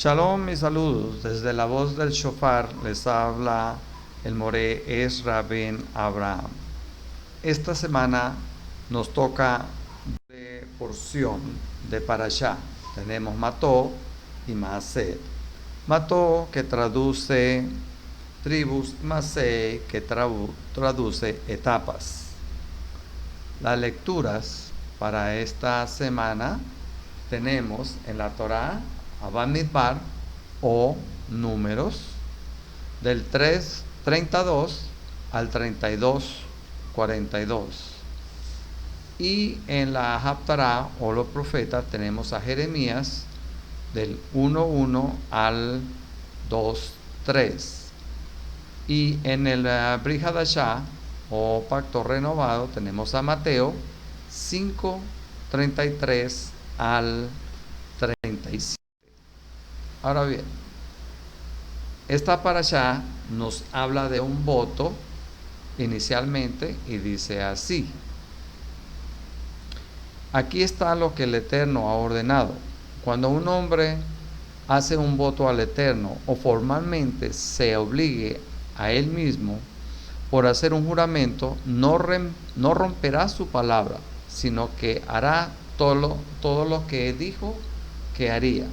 Shalom y saludos. Desde la voz del shofar les habla el moré Ezra ben Abraham. Esta semana nos toca de porción de Parashá. Tenemos Mató y Maaseh. Mató, que traduce tribus, Maaseh, que traduce etapas. Las lecturas para esta semana tenemos en la Torá a Bamidbar o Números del 32 al 42. Y en la Haftará o los profetas tenemos a Jeremías del 1:1 al 2:3. Y en el Brit Hadashah o Pacto Renovado tenemos a Mateo 5:33 al 37. Ahora bien, esta parashá nos habla de un voto inicialmente y dice así: aquí está lo que el Eterno ha ordenado. Cuando un hombre hace un voto al Eterno o formalmente se obligue a él mismo por hacer un juramento, no romperá su palabra, sino que hará todo lo que dijo que haría.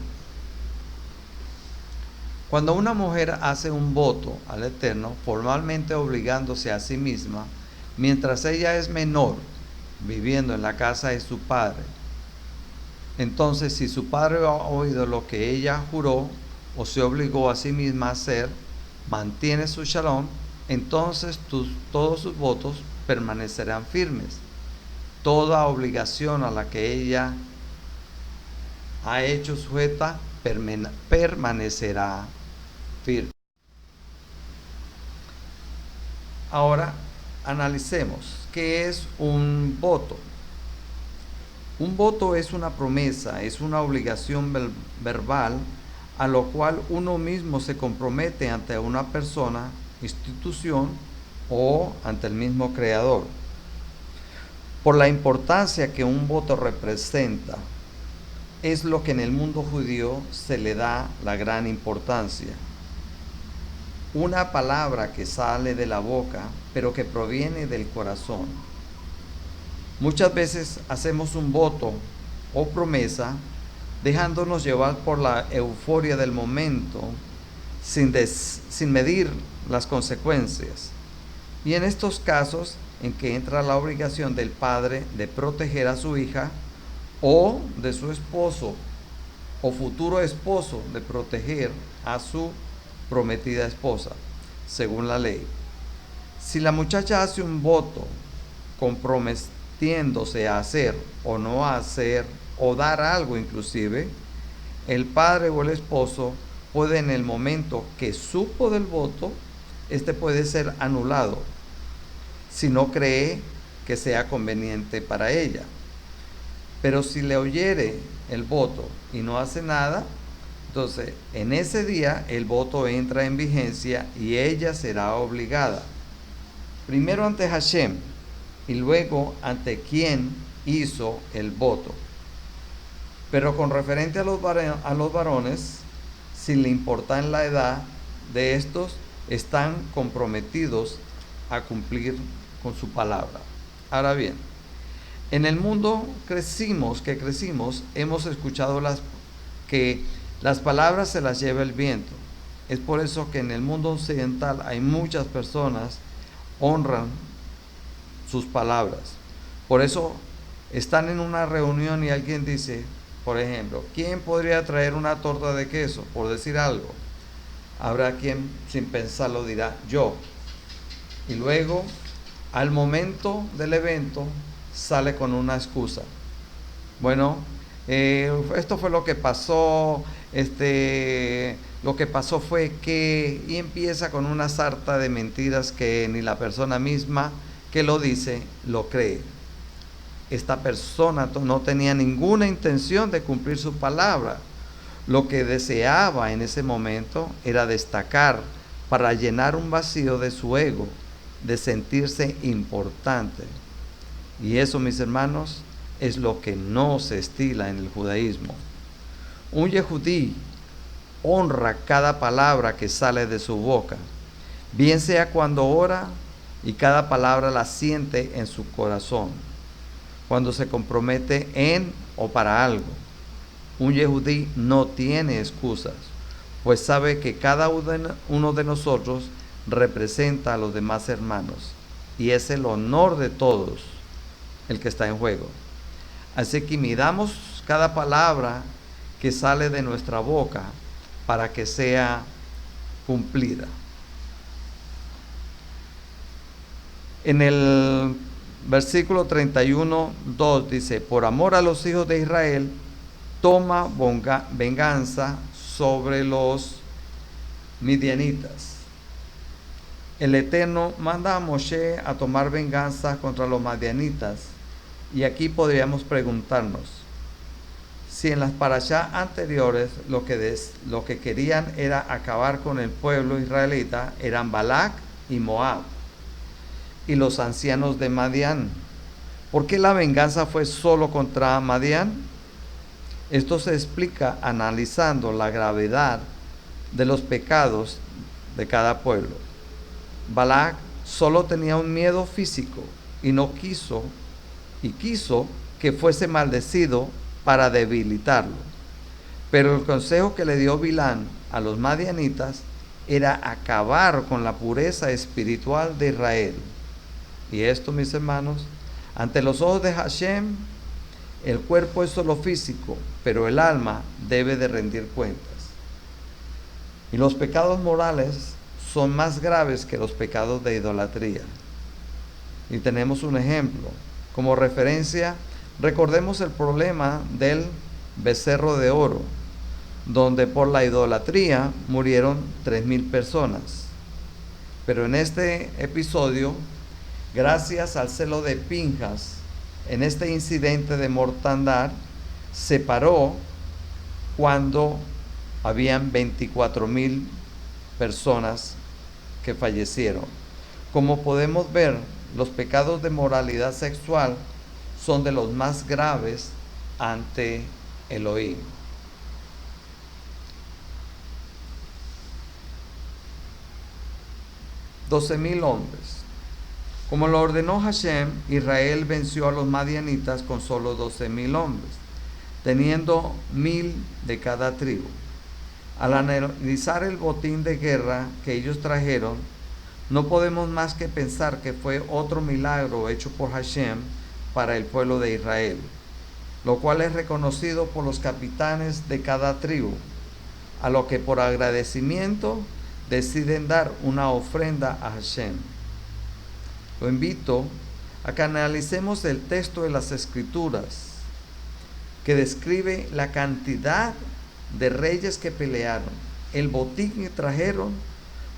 Cuando una mujer hace un voto al Eterno, formalmente obligándose a sí misma, mientras ella es menor, viviendo en la casa de su padre, entonces si su padre ha oído lo que ella juró o se obligó a sí misma a hacer, mantiene su shalom, entonces todos sus votos permanecerán firmes. Toda obligación a la que ella ha hecho sujeta permanecerá firme. Ahora analicemos qué es un voto. Un voto es una promesa, es una obligación verbal a lo cual uno mismo se compromete ante una persona, institución o ante el mismo Creador. Por la importancia que un voto representa, es lo que en el mundo judío se le da la gran importancia. Una palabra que sale de la boca, pero que proviene del corazón. Muchas veces hacemos un voto o promesa dejándonos llevar por la euforia del momento sin medir las consecuencias. Y en estos casos en que entra la obligación del padre de proteger a su hija o de su esposo o futuro esposo de proteger a su prometida esposa, según la ley. Si la muchacha hace un voto comprometiéndose a hacer o no a hacer o dar algo inclusive, el padre o el esposo puede, en el momento que supo del voto, este puede ser anulado si no cree que sea conveniente para ella. Pero si le oyere el voto y no hace nada, entonces en ese día el voto entra en vigencia y ella será obligada, primero ante Hashem y luego ante quien hizo el voto. Pero con referente a los varones, sin le importar la edad de estos, están comprometidos a cumplir con su palabra. Ahora bien, en el mundo crecimos, hemos escuchado que las palabras se las lleva el viento. Es por eso que en el mundo occidental hay muchas personas honran sus palabras. Por eso están en una reunión y alguien dice, por ejemplo, ¿quién podría traer una torta de queso? Por decir algo. Habrá quien sin pensarlo dirá, yo. Y luego, al momento del evento, sale con una excusa. Bueno, esto fue lo que pasó, lo que pasó fue que, y empieza con una sarta de mentiras que ni la persona misma que lo dice lo cree. Esta persona no tenía ninguna intención de cumplir su palabra. Lo que deseaba en ese momento era destacar para llenar un vacío de su ego, de sentirse importante. Y eso, mis hermanos, es lo que no se estila en el judaísmo. Un yehudí honra cada palabra que sale de su boca, bien sea cuando ora y cada palabra la siente en su corazón, cuando se compromete en o para algo. Un yehudí no tiene excusas, pues sabe que cada uno de nosotros representa a los demás hermanos y es el honor de todos el que está en juego. Así que midamos cada palabra que sale de nuestra boca para que sea cumplida. En el versículo 31:2 dice: por amor a los hijos de Israel, toma venganza sobre los midianitas. El Eterno manda a Moshe a tomar venganza contra los madianitas. Y aquí podríamos preguntarnos si en las parashá anteriores lo que querían era acabar con el pueblo israelita eran Balac y Moab y los ancianos de Madián. ¿Por qué la venganza fue solo contra Madián? Esto se explica analizando la gravedad de los pecados de cada pueblo. Balac solo tenía un miedo físico y quiso que fuese maldecido para debilitarlo. Pero el consejo que le dio Bilán a los madianitas era acabar con la pureza espiritual de Israel. Y esto, mis hermanos, ante los ojos de Hashem, el cuerpo es solo físico, pero el alma debe de rendir cuentas. Y los pecados morales son más graves que los pecados de idolatría. Y tenemos un ejemplo. Como referencia, recordemos el problema del becerro de oro, donde por la idolatría murieron 3,000 personas. Pero en este episodio, gracias al celo de Pinjas, en este incidente de mortandad, se paró cuando habían 24,000 personas que fallecieron. Como podemos ver, los pecados de moralidad sexual son de los más graves ante Elohim. $12,000 hombres. Como lo ordenó Hashem, Israel venció a los madianitas con solo 12,000 hombres, teniendo 1,000 de cada tribu. Al analizar el botín de guerra que ellos trajeron, no podemos más que pensar que fue otro milagro hecho por Hashem para el pueblo de Israel, lo cual es reconocido por los capitanes de cada tribu, a lo que por agradecimiento deciden dar una ofrenda a Hashem. Lo invito a que analicemos el texto de las Escrituras, que describe la cantidad de reyes que pelearon, el botín que trajeron,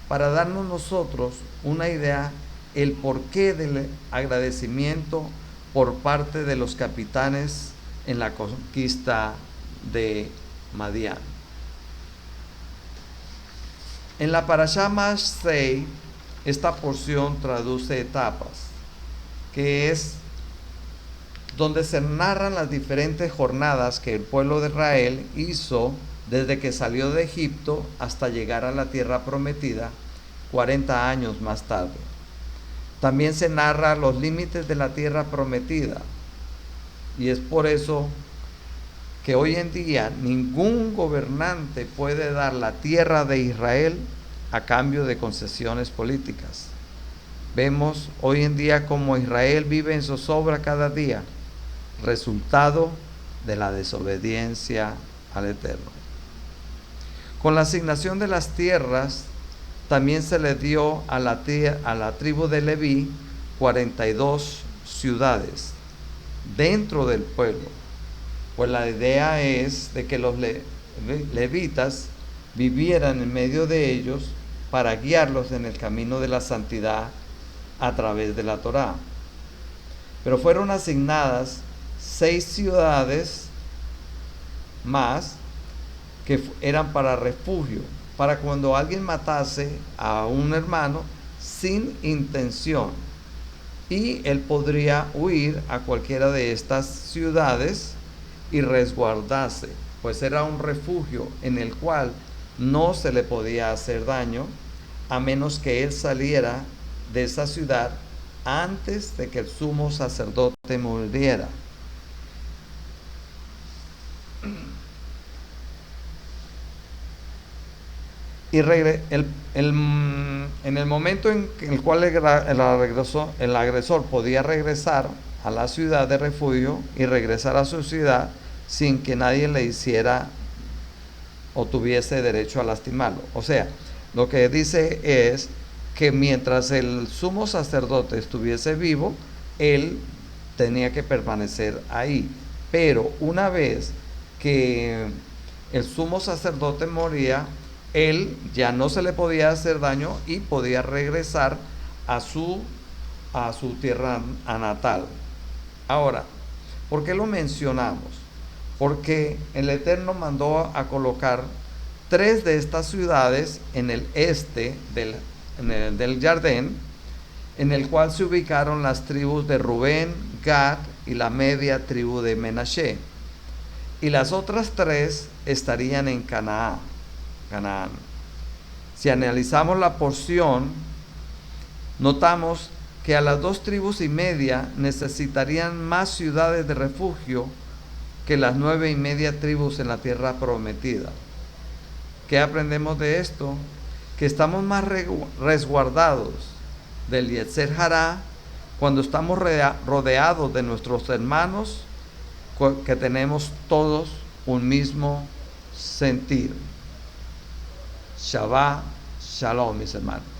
para darnos nosotros una idea el porqué del agradecimiento por parte de los capitanes en la conquista de Madián. En la Parashá Masei, esta porción traduce etapas, que es donde se narran las diferentes jornadas que el pueblo de Israel hizo desde que salió de Egipto hasta llegar a la tierra prometida 40 años más tarde. También se narra los límites de la tierra prometida, y es por eso que hoy en día ningún gobernante puede dar la tierra de Israel a cambio de concesiones políticas. Vemos hoy en día cómo Israel vive en zozobra cada día, resultado de la desobediencia al Eterno. Con la asignación de las tierras, también se le dio a la tribu de Leví 42 ciudades dentro del pueblo. Pues la idea es de que los levitas vivieran en medio de ellos para guiarlos en el camino de la santidad a través de la Torá. Pero fueron asignadas 6 ciudades más que eran para refugio, para cuando alguien matase a un hermano sin intención, y él podría huir a cualquiera de estas ciudades y resguardarse, pues era un refugio en el cual no se le podía hacer daño a menos que él saliera de esa ciudad antes de que el sumo sacerdote muriera. Y en el momento en el cual el agresor podía regresar a la ciudad de refugio y regresar a su ciudad sin que nadie le hiciera o tuviese derecho a lastimarlo. O sea, lo que dice es que mientras el sumo sacerdote estuviese vivo, él tenía que permanecer ahí. Pero una vez que el sumo sacerdote moría, él ya no se le podía hacer daño y podía regresar a su tierra natal. Ahora, ¿por qué lo mencionamos? Porque el Eterno mandó a colocar 3 de estas ciudades en el este del Jardín, en el cual se ubicaron las tribus de Rubén, Gad y la media tribu de Menashe. Y las otras 3 estarían en Canaán. Si analizamos la porción, notamos que a las 2 tribus y media necesitarían más ciudades de refugio que las 9 y media tribus en la tierra prometida. ¿Qué aprendemos de esto? Que estamos más resguardados del Yetzer Hará cuando estamos rodeados de nuestros hermanos, que tenemos todos un mismo sentir. Shabbat Shalom, mis hermanos.